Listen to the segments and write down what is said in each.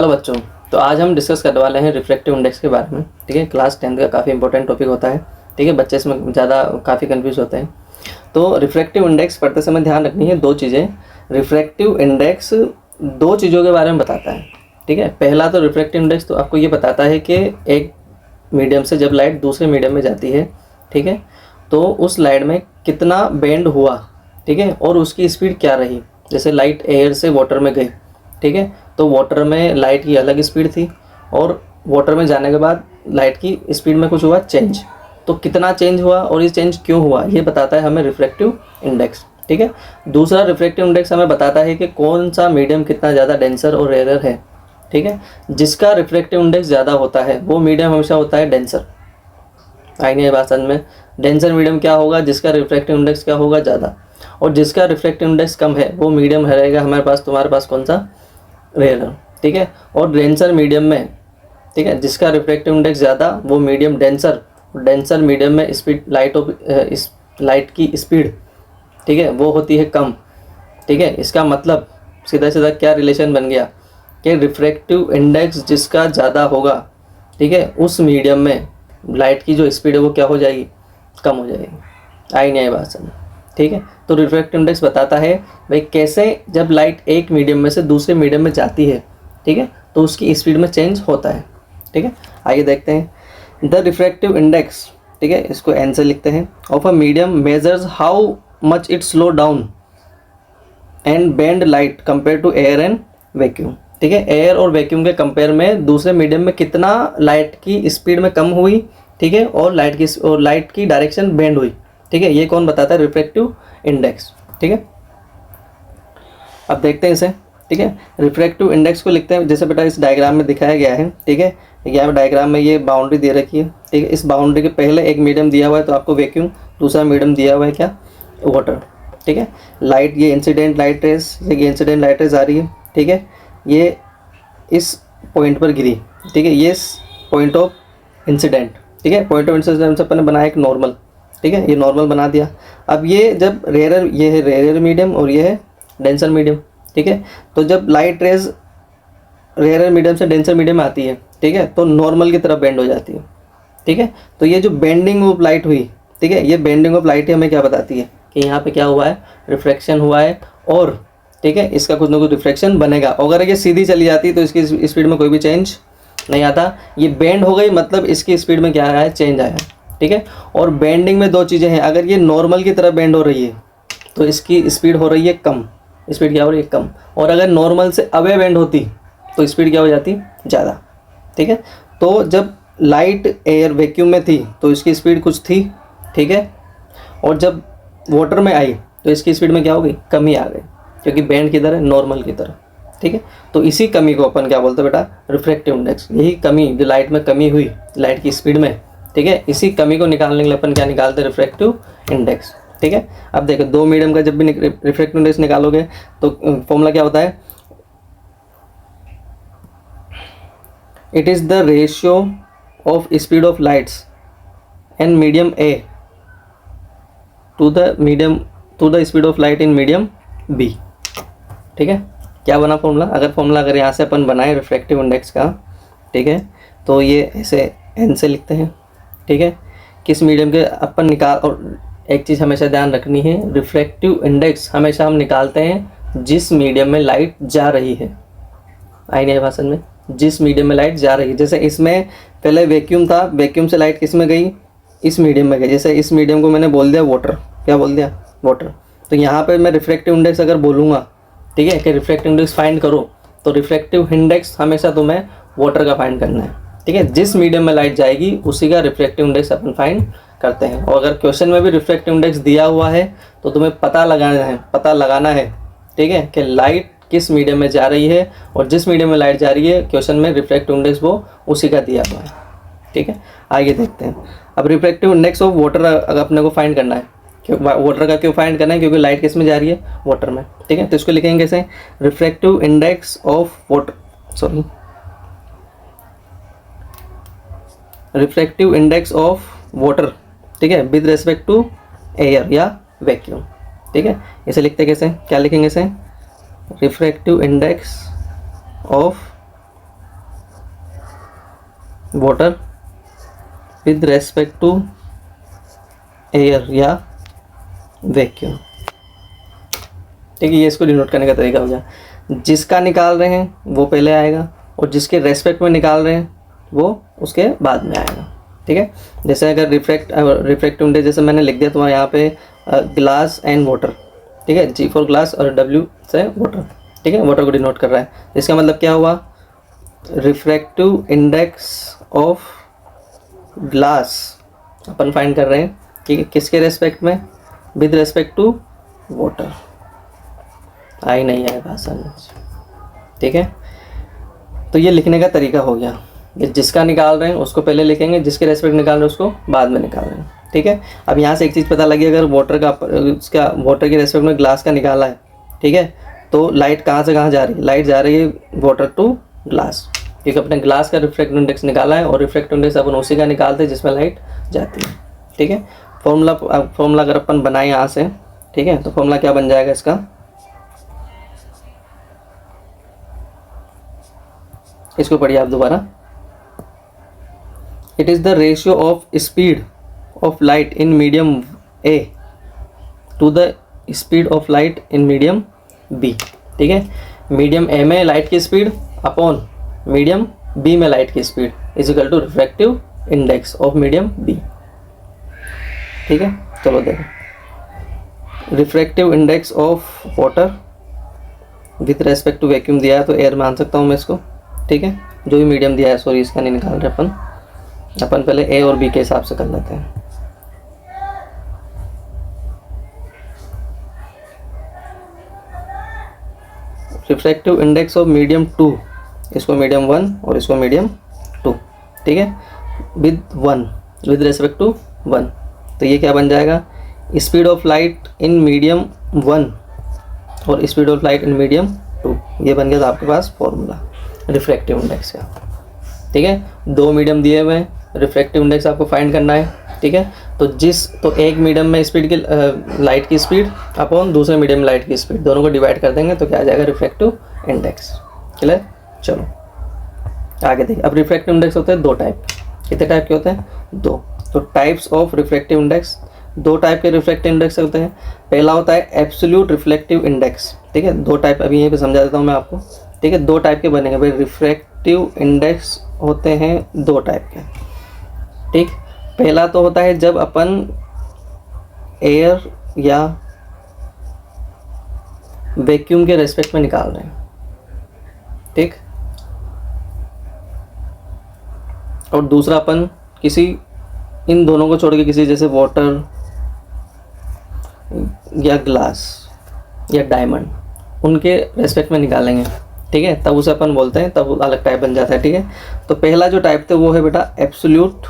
Hello बच्चों, तो आज हम डिस्कस करने वाले हैं रिफ्रैक्टिव इंडेक्स के बारे में। ठीक है, क्लास 10th का काफ़ी इंपॉर्टेंट टॉपिक होता है। ठीक है, बच्चे इसमें ज़्यादा काफ़ी कंफ्यूज होते हैं। तो रिफ्रैक्टिव इंडेक्स पढ़ते समय ध्यान रखनी है दो चीज़ें। रिफ्रैक्टिव इंडेक्स दो चीज़ों के बारे में बताता है। ठीक है, पहला तो रिफ्रैक्टिव इंडेक्स तो आपको ये बताता है कि एक मीडियम से जब लाइट दूसरे मीडियम में जाती है, ठीक है, तो उस लाइट में कितना बेंड हुआ, ठीक है, और उसकी स्पीड क्या रही। जैसे लाइट एयर से वाटर में गई, ठीक है, तो वाटर में लाइट की अलग स्पीड थी और वाटर में जाने के बाद लाइट की स्पीड में कुछ हुआ चेंज, तो कितना चेंज हुआ और ये चेंज क्यों हुआ, ये बताता है हमें रिफ्रैक्टिव इंडेक्स। ठीक है, दूसरा रिफ्रैक्टिव इंडेक्स हमें बताता है कि कौन सा मीडियम कितना ज़्यादा डेंसर और रेयर है। ठीक है, जिसका रिफ्रैक्टिव इंडेक्स ज़्यादा होता है वो मीडियम हमेशा होता है डेंसर। आई नहीं बात समझ में। डेंसर मीडियम क्या होगा, जिसका रिफ्रैक्टिव इंडेक्स क्या होगा, ज़्यादा, और जिसका रिफ्रैक्टिव इंडेक्स कम है वो मीडियम रहेगा हमारे पास, तुम्हारे पास कौन सा, रेयर। ठीक है, और डेंसर मीडियम में, ठीक है, जिसका रिफ्रैक्टिव इंडेक्स ज़्यादा वो मीडियम डेंसर, डेंसर मीडियम में स्पीड लाइट की स्पीड, ठीक है, वो होती है कम। ठीक है, इसका मतलब सीधा सीधा क्या रिलेशन बन गया कि रिफ्रैक्टिव इंडेक्स जिसका ज़्यादा होगा, ठीक है, उस मीडियम में लाइट की जो स्पीड है वो क्या हो जाएगी, कम हो जाएगी। आई नहीं आई बात समझ। ठीक है, तो रिफ्रैक्टिव इंडेक्स बताता है भाई कैसे जब लाइट एक मीडियम में से दूसरे मीडियम में जाती है, ठीक है, तो उसकी स्पीड में चेंज होता है। ठीक है, आइए देखते हैं द रिफ्रैक्टिव इंडेक्स। ठीक है, इसको एन से लिखते हैं, of a medium measures how much it slow down and bend light compare to air and vacuum. ठीक है, एयर और वैक्यूम के कंपेयर में दूसरे मीडियम में कितना लाइट की स्पीड में कम हुई, ठीक है, और लाइट की डायरेक्शन बेंड हुई। ठीक है, ये कौन बताता है, रिफ्रैक्टिव इंडेक्स। ठीक है, अब देखते हैं इसे। ठीक है, रिफ्रैक्टिव इंडेक्स को लिखते हैं जैसे बेटा इस डायग्राम में दिखाया गया है। ठीक है, यहाँ डायग्राम में ये बाउंड्री दे रखी है। ठीक है, इस बाउंड्री के पहले एक मीडियम दिया हुआ है तो आपको वैक्यूम, दूसरा मीडियम दिया हुआ है क्या, वाटर। ठीक है, लाइट, ये इंसिडेंट लाइट रेस, ये इंसिडेंट लाइट रेस आ रही है। ठीक है, ये इस पॉइंट पर गिरी। ठीक है, ये पॉइंट ऑफ इंसिडेंट। ठीक है, पॉइंट ऑफ इंसिडेंट से अपन बनाया एक नॉर्मल। ठीक है, ये नॉर्मल बना दिया। अब ये जब रेयर, ये है रेयर मीडियम और ये है डेंसर मीडियम। ठीक है, तो जब लाइट रेज रेयर मीडियम से डेंसर मीडियम में आती है, ठीक है, तो नॉर्मल की तरफ बेंड हो जाती है। ठीक है, तो ये जो बेंडिंग ऑफ लाइट हुई, ठीक है, ये बेंडिंग ऑफ लाइट हमें क्या बताती है कि यहाँ पे क्या हुआ है, रिफ्रैक्शन हुआ है, और ठीक है, इसका कुछ ना कुछ रिफ्रैक्शन बनेगा। अगर ये सीधी चली जाती तो इसकी स्पीड में कोई भी चेंज नहीं आता। ये बेंड हो गई मतलब इसकी स्पीड में क्या आया है, चेंज आया है। ठीक है, और बेंडिंग में दो चीज़ें हैं, अगर ये नॉर्मल की तरफ बेंड हो रही है तो इसकी स्पीड हो रही है कम, स्पीड क्या हो रही है, कम, और अगर नॉर्मल से अवे बेंड होती तो स्पीड क्या हो जाती, ज़्यादा। ठीक है, तो जब लाइट एयर वैक्यूम में थी तो इसकी स्पीड कुछ थी, ठीक है, और जब वाटर में आई तो इसकी स्पीड में क्या हो गई, कमी आ गई, क्योंकि बेंड किधर है, नॉर्मल की तरफ। ठीक है, तो इसी कमी को अपन क्या बोलते हैं बेटा, रिफ्रैक्टिव इंडेक्स। यही कमी जो लाइट में कमी हुई, लाइट की स्पीड में, ठीक है, इसी कमी को निकालने के लिए अपन क्या निकालते हैं, रिफ्रैक्टिव इंडेक्स। ठीक है, अब देखो दो मीडियम का जब भी रिफ्रैक्टिव इंडेक्स निकालोगे तो फॉर्मूला क्या होता है, it is the ratio of speed of lights and medium A to the speed of light in medium B. ठीक है, क्या बना फॉर्मूला, अगर यहाँ से अपन बनाए रिफ्रैक्टिव इंडेक्स का, ठीक है, तो ये ऐसे एन से लिखते हैं। ठीक है, किस मीडियम के अपन निकाल, और एक चीज़ हमेशा ध्यान रखनी है, रिफ्रैक्टिव इंडेक्स हमेशा हम निकालते हैं जिस मीडियम में लाइट जा रही है। आई नहीं भाषण में, जिस मीडियम में लाइट जा रही है। जैसे इसमें पहले वैक्यूम था, वैक्यूम से लाइट किस में गई, इस मीडियम में गई। जैसे इस मीडियम को मैंने बोल दिया वाटर, क्या बोल दिया, वाटर, तो यहाँ पर मैं रिफ्रैक्टिव इंडेक्स अगर बोलूँगा, ठीक है, कि रिफ्रैक्टिव इंडेक्स फाइंड करो, तो रिफ्रैक्टिव इंडेक्स हमेशा तुम्हें वाटर का फाइंड करना है। ठीक है, जिस मीडियम में लाइट जाएगी उसी का रिफ्रैक्टिव इंडेक्स अपन फाइंड करते हैं। और अगर क्वेश्चन में भी रिफ्रैक्टिव इंडेक्स दिया हुआ है तो तुम्हें पता लगाना है, ठीक है, कि लाइट किस मीडियम में जा रही है, और जिस मीडियम में लाइट जा रही है क्वेश्चन में रिफ्रैक्टिव इंडेक्स वो उसी का दिया हुआ है। ठीक है, आगे देखते हैं। अब रिफ्रैक्टिव इंडेक्स ऑफ वाटर अगर अपने को फाइंड करना है, वाटर का क्यों फाइंड करना है, क्योंकि लाइट किस में जा रही है, वाटर में। ठीक है, तो इसको लिखेंगे कैसे, refractive index of water, refractive index of water, ठीक है, विद रेस्पेक्ट टू एयर या वैक्यूम। ठीक है, इसे लिखते कैसे, क्या लिखेंगे इसे, refractive index of water with respect to air या वैक्यूम। ठीक है, ये इसको डिनोट करने का तरीका हो गया। जिसका निकाल रहे हैं वो पहले आएगा और जिसके रेस्पेक्ट में निकाल रहे हैं वो उसके बाद में आएगा। ठीक है, जैसे अगर रिफ्रैक्टिव इंडेक्स जैसे मैंने लिख दिया तो यहाँ पे ग्लास एंड वाटर। ठीक है, G फॉर ग्लास और W से वाटर। ठीक है, वाटर को डिनोट कर रहा है। इसका मतलब क्या हुआ, refractive index of glass upon find कर रहे हैं कि किसके रेस्पेक्ट में, विद रेस्पेक्ट टू वाटर। आई नहीं आएगा आसानी से। ठीक है, तो ये लिखने का तरीका हो गया। ये जिसका निकाल रहे हैं उसको पहले लिखेंगे, जिसके रेस्पेक्ट निकाल रहे हैं उसको बाद में निकाल रहे हैं। ठीक है, अब यहाँ से एक चीज़ पता लगी, अगर वाटर के रेस्पेक्ट में ग्लास का निकाला है, ठीक है, तो लाइट कहाँ से कहाँ जा रही है, लाइट जा रही है वाटर टू ग्लास, क्योंकि अपने ग्लास का रिफ्रैक्टिव इंडेक्स निकाला है और रिफ्रैक्टिव इंडेक्स अपन उसी का निकालते हैं जिसमें लाइट जाती है। ठीक है, फॉर्मूला अगर अपन बनाए यहाँ से, ठीक है, तो फॉर्मूला क्या बन जाएगा इसका, इसको पढ़िए आप दोबारा। It is the ratio of speed of light in medium A to the speed of light in medium B. ठीक है, मीडियम ए में लाइट की स्पीड अपॉन मीडियम बी में लाइट की speed is equal to refractive index of medium B. ठीक है, चलो देखो, refractive index of water with respect to vacuum दिया है तो एयर मान सकता हूँ मैं इसको। ठीक है, जो भी मीडियम दिया है, सॉरी इसका नहीं निकाल रहे अपन पहले ए और बी के हिसाब से कर लेते हैं। रिफ्रैक्टिव इंडेक्स ऑफ मीडियम 2, इसको मीडियम 1 और इसको मीडियम 2। ठीक है, विद रेस्पेक्ट टू 1, तो ये क्या बन जाएगा, speed of light in medium 1 और speed of light in medium 2। ये बन गया था आपके पास फॉर्मूला रिफ्रैक्टिव इंडेक्स का। ठीक है, दो मीडियम दिए हुए हैं, रिफ्रैक्टिव इंडेक्स आपको फाइंड करना है। ठीक है, तो एक मीडियम में स्पीड की लाइट की स्पीड अपॉन दूसरे मीडियम में लाइट की स्पीड, दोनों को डिवाइड कर देंगे तो क्या आ जाएगा, रिफ्रैक्टिव इंडेक्स। क्लियर, चलो आगे देखिए। अब रिफ्रैक्टिव इंडेक्स होते हैं दो टाइप। कितने टाइप के होते हैं, दो। तो टाइप्स ऑफ रिफ्रैक्टिव इंडेक्स, दो टाइप के रिफ्रैक्टिव इंडेक्स होते हैं। पहला होता है एब्सोल्यूट रिफ्लेक्टिव इंडेक्स। ठीक है, दो टाइप अभी यहीं पे समझा देता हूँ मैं आपको। ठीक है, दो टाइप के बनेंगे भाई, रिफ्रैक्टिव इंडेक्स होते हैं दो टाइप के। ठीक, पहला तो होता है जब अपन एयर या वैक्यूम के रेस्पेक्ट में निकाल रहे हैं। ठीक, और दूसरा अपन किसी, इन दोनों को छोड़ के किसी जैसे वाटर या ग्लास या डायमंड, उनके रेस्पेक्ट में निकालेंगे। ठीक है, तब उसे अपन बोलते हैं, तब अलग टाइप बन जाता है। ठीक है, तो पहला जो टाइप थे वो है बेटा एब्सोल्यूट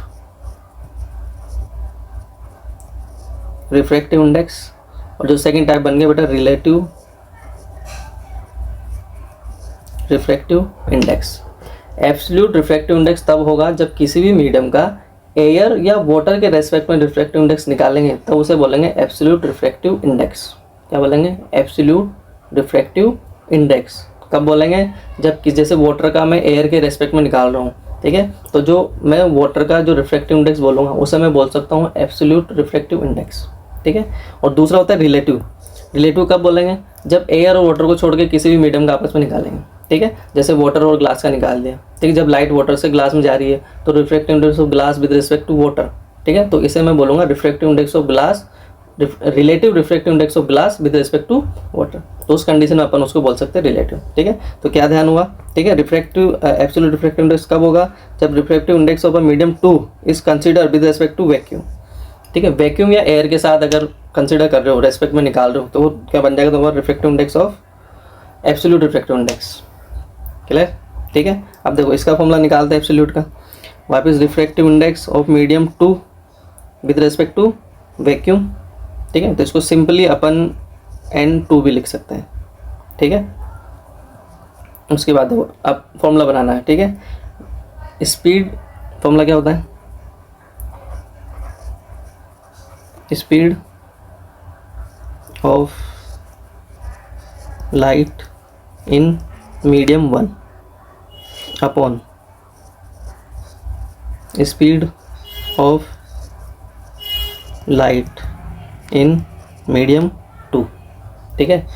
रिफ्रैक्टिव इंडेक्स, और जो सेकंड टाइप बन गया बेटा relative refractive index. Absolute refractive index तब होगा जब किसी भी मीडियम का एयर या वाटर के रेस्पेक्ट में रिफ्रैक्टिव इंडेक्स निकालेंगे, तब उसे बोलेंगे एब्सोल्यूट रिफ्रैक्टिव इंडेक्स। क्या बोलेंगे, एब्सोल्यूट रिफ्रैक्टिव इंडेक्स। कब बोलेंगे, जब कि जैसे वाटर का मैं एयर के रेस्पेक्ट में निकाल रहा हूँ। ठीक है, तो जो मैं वाटर का जो रिफ्रैक्टिव इंडेक्स बोलूँगा उसे मैं बोल सकता हूँ एब्सोल्यूट रिफ्रैक्टिव इंडेक्स। ठीक है, और दूसरा होता है रिलेटिव। रिलेटिव कब बोलेंगे, जब एयर और वाटर को छोड़ के किसी भी मीडियम का आपस में निकालेंगे। ठीक है, जैसे वाटर और ग्लास का निकाल दिया। ठीक है, जब लाइट वाटर से ग्लास में जा रही है तो refractive index of glass with respect to water. ठीक है, तो इसे मैं बोलूँगा refractive index of glass, relative refractive index of glass with respect to water. तो उस कंडीशन में अपन उसको बोल सकते हैं रिलेटिव। ठीक है, तो क्या ध्यान हुआ। ठीक है, रिफ्रैक्टिव एब्सोल्यूट रिफ्रैक्टिव इंडेक्स कब होगा, जब refractive index of a medium 2 is consider with respect to vacuum. ठीक है, वैक्यूम या एयर के साथ अगर कंसीडर कर रहे हो, रेस्पेक्ट में निकाल रहे हो, तो क्या बन जाएगा तुम्हारा refractive index of absolute refractive index. Clear. ठीक है, अब देखो इसका फॉर्मूला निकालते हैं एब्सोल्यूट का। वापस refractive index of medium 2 with respect to vacuum. ठीक है, तो इसको सिंपली अपन N2 भी लिख सकते हैं। ठीक है, उसके बाद देखो अब फॉर्मूला बनाना है। ठीक है, स्पीड, फॉर्मूला क्या होता है, speed of light in medium 1 upon speed of light in medium 2, ठीक है।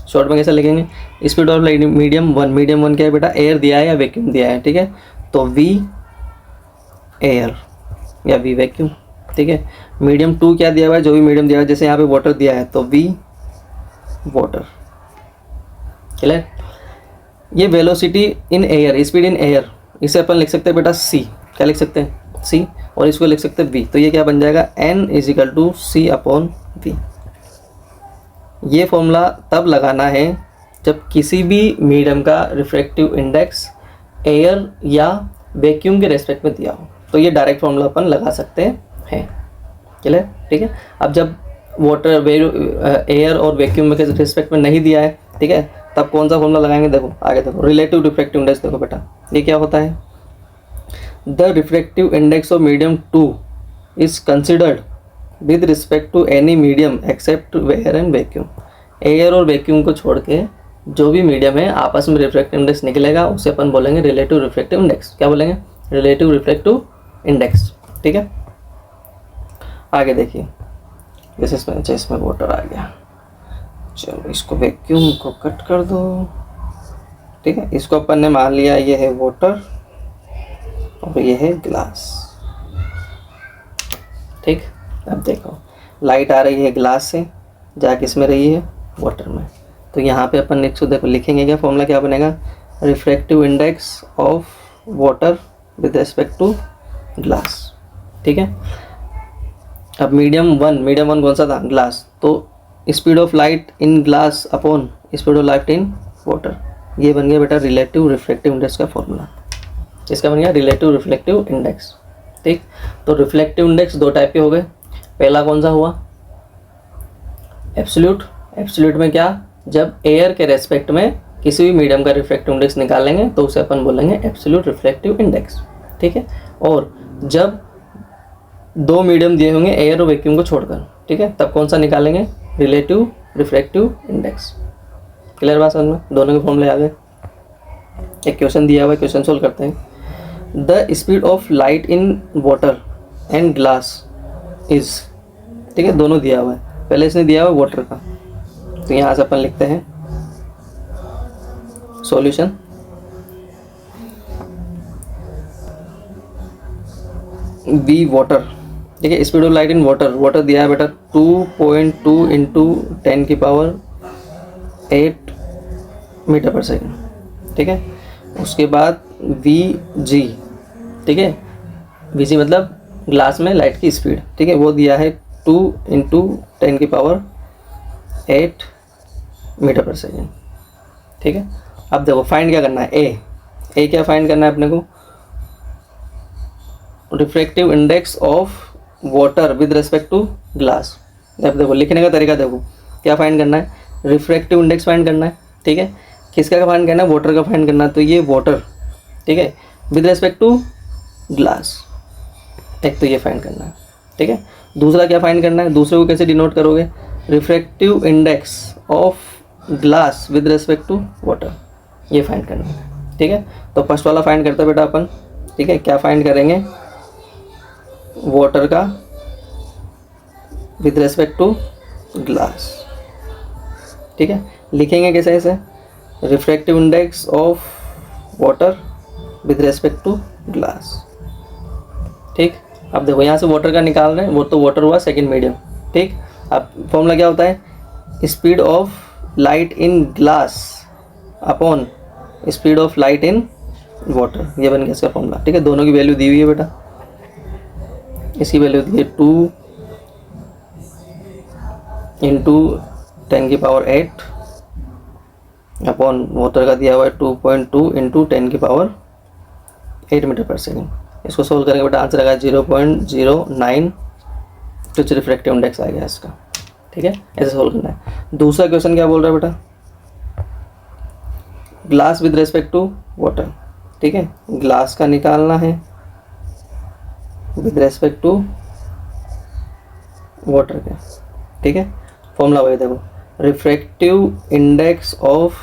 शॉर्ट में कैसे लिखेंगे, speed of light medium 1, medium 1 क्या है बेटा, एयर दिया है या वैक्यूम दिया है, ठीक है। तो V एयर या V वैक्यूम, ठीक है। मीडियम 2 क्या दिया हुआ है, जो भी मीडियम दिया हुआ है, जैसे यहाँ पे वाटर दिया है तो V वाटर, क्लियर। ये velocity in air, speed in air, इसे अपन लिख सकते हैं बेटा C, क्या लिख सकते हैं C, और इसको लिख सकते हैं V। तो ये क्या बन जाएगा, N = C/V। ये फॉर्मूला तब लगाना है जब किसी भी मीडियम का रिफ्रैक्टिव इंडेक्स एयर या वैक्यूम के रेस्पेक्ट में दिया हो, तो ये डायरेक्ट फॉर्मूला अपन लगा सकते हैं, क्लियर, ठीक है। अब जब वाटर एयर और वैक्यूम के रेस्पेक्ट में नहीं दिया है, ठीक है, तब कौन सा फॉर्मूला लगाएंगे, देखो आगे देखो, रिलेटिव रिफ्रैक्टिव इंडेक्स। देखो बेटा ये क्या होता है, the refractive index of medium 2 is considered with respect to any medium except air and vacuum. Air और वैक्यूम को छोड़ के जो भी मीडियम है आपस में रिफ्रैक्टिव इंडेक्स निकलेगा, उसे अपन बोलेंगे रिलेटिव रिफ्रैक्टिव इंडेक्स। क्या बोलेंगे, रिलेटिव रिफ्रैक्टिव इंडेक्स, ठीक है। आगे देखिए, जैसे इसमें वाटर आ गया, चलो इसको वैक्यूम को कट कर दो, ठीक है। इसको अपन ने मान लिया ये है वाटर और ये है ग्लास, ठीक। अब देखो लाइट आ रही है ग्लास से, जा किस में रही है, वाटर में। तो यहाँ पे अपन नेक्स्ट देखो लिखेंगे क्या, फॉर्मूला क्या बनेगा, refractive index of water with respect to glass, ठीक है। अब मीडियम 1 कौन सा था, ग्लास, तो speed of light in glass upon speed of light in water, ये बन गया बेटा रिलेटिव रिफ्रैक्टिव इंडेक्स का फॉर्मूला। इसका बन गया रिलेटिव रिफ्लेक्टिव इंडेक्स, ठीक। तो रिफ्लेक्टिव इंडेक्स दो टाइप के हो गए, पहला कौन सा हुआ, एब्सोल्यूट। एब्सोल्यूट में क्या, जब एयर के रेस्पेक्ट में किसी भी मीडियम का रिफ्लेक्टिव इंडेक्स निकालेंगे तो उसे अपन बोलेंगे एब्सोल्यूट रिफ्लेक्टिव इंडेक्स, ठीक है। और जब दो मीडियम दिए होंगे एयर और वैक्यूम को छोड़कर, ठीक है, तब कौन सा निकालेंगे, रिलेटिव रिफ्लेक्टिव इंडेक्स। क्लियर बात समझ में, दोनों के फॉर्मूले आ गए। एक क्वेश्चन दिया हुआ है, क्वेश्चन सोल्व करते हैं। The speed of light in water and glass is, ठीक है, दोनों दिया हुआ है, पहले इसने दिया हुआ है वाटर का, तो यहाँ से अपन लिखते हैं सॉल्यूशन। वी वाटर, ठीक है, speed of light in water, water दिया है बेटा 2.2 × 10⁸ मीटर पर सेकेंड, ठीक है। उसके बाद वी जी, ठीक है, वी जी मतलब ग्लास में लाइट की स्पीड, ठीक है, वो दिया है 2 × 10⁸ मीटर पर सेकेंड, ठीक है। अब देखो फाइंड क्या करना है, ए क्या फाइंड करना है अपने को, refractive index of water with respect to glass. अब देखो लिखने का तरीका देखो, क्या फाइंड करना है, रिफ्रैक्टिव इंडेक्स फाइंड करना है, ठीक है। किसका फाइंड करना है, वाटर का फाइंड करना है, तो ये वाटर, ठीक है, विद रिस्पेक्ट टू ग्लास, एक तो ये फाइंड करना है, ठीक है। दूसरा क्या फाइंड करना है, दूसरे को कैसे डिनोट करोगे, refractive index of glass with respect to water, ये फाइंड करना है, ठीक है। तो फर्स्ट वाला फाइंड करते हैं बेटा अपन, ठीक है। क्या फाइंड करेंगे, वाटर का विद रिस्पेक्ट टू ग्लास, ठीक है। लिखेंगे कैसे ऐसे, refractive index of water with respect to glass, ठीक। अब देखो यहाँ से वाटर का निकाल रहे हैं, वो तो वाटर हुआ सेकंड मीडियम, ठीक। अब फॉर्मूला क्या होता है, speed of light in glass upon speed of light in water, ये बन गया इसका फॉर्मूला, ठीक है। दोनों की वैल्यू दी हुई है बेटा, इसकी वैल्यू दी है 2 × 10⁸ अपॉन वाटर का दिया हुआ है 2.2 × 10⁸ मीटर पर सेकेंड। इसको सोल्व करेंगे बेटा आंसर आएगा 0.09, कुछ रिफ्रैक्टिव इंडेक्स आ गया इसका, ठीक है। ऐसे सोल्व करना है। दूसरा क्वेश्चन क्या बोल रहा है बेटा, glass with respect to water, ठीक है, ग्लास का निकालना है विद रिस्पेक्ट टू वाटर का, ठीक है। फॉर्मूला वही देखो, refractive index of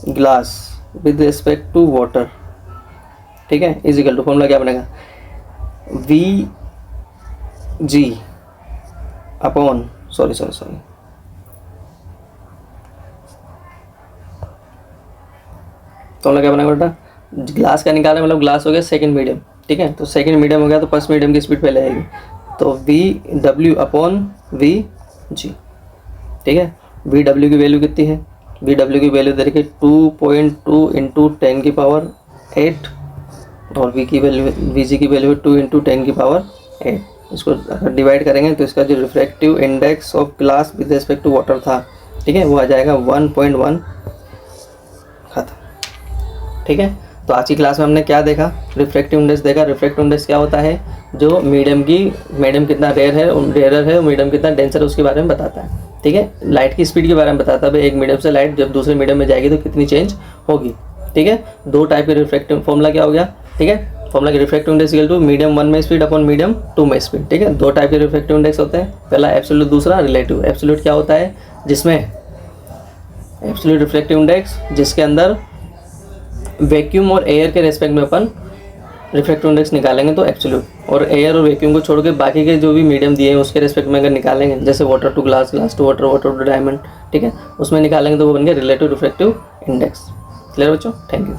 glass with respect to water, ठीक है, इजिकल टू फॉर्मूला क्या बनेगा, V G upon sorry formula क्या बनेगा बेटा, ग्लास का निकालना मतलब ग्लास हो गया सेकंड मीडियम, ठीक है, तो सेकंड मीडियम हो गया तो फर्स्ट मीडियम की स्पीड पहले आएगी, तो वी डब्ल्यू अपॉन वी जी, ठीक है। वी डब्ल्यू की वैल्यू कितनी है, वी डब्ल्यू की वैल्यू दे रखी 2.2 इंटू 10 की पावर 8 और वी की वैल्यू वी जी की वैल्यू 2 इंटू 10 की पावर 8। इसको अगर डिवाइड करेंगे तो इसका जो refractive index of glass with respect to water था, ठीक है, वो आ जाएगा 1.1 खत्म, ठीक है। तो आज की क्लास में हमने क्या देखा, रिफ्रैक्टिव इंडेक्स देखा। रिफ्रैक्टिव इंडेक्स क्या होता है, जो मीडियम कितना रेयरर है, मीडियम कितना डेंसर है उसके बारे में बताता है, ठीक है। लाइट की स्पीड के बारे में बताता है, भाई एक मीडियम से लाइट जब दूसरे मीडियम में जाएगी तो कितनी चेंज होगी, ठीक है। दो टाइप के रिफ्रैक्टिव फॉर्मूला क्या हो गया, ठीक है, फॉर्मूला की refractive index equal to medium 1 में स्पीड अपॉन मीडियम 2 में स्पीड, ठीक है। दो टाइप के रिफ्रैक्टिव इंडेक्स होते हैं, पहला एब्सोल्यूट, दूसरा रिलेटिव। एब्सोल्यूट क्या होता है, जिसमें एब्सोल्यूट रिफ्रैक्टिव इंडेक्स जिसके अंदर वैक्यूम और एयर के रेस्पेक्ट में अपन रिफ्रैक्टिव इंडेक्स निकालेंगे तो एब्सोल्यूट, और एयर और वैक्यूम को छोड़ के बाकी के जो भी मीडियम दिए हैं उसके रेस्पेक्ट में अगर निकालेंगे, जैसे water to glass, glass to water, water to diamond, ठीक है, उसमें निकालेंगे तो वो बन गया रिलेटिव रिफ्रैक्टिव इंडेक्स। क्लियर बच्चों, थैंक यू।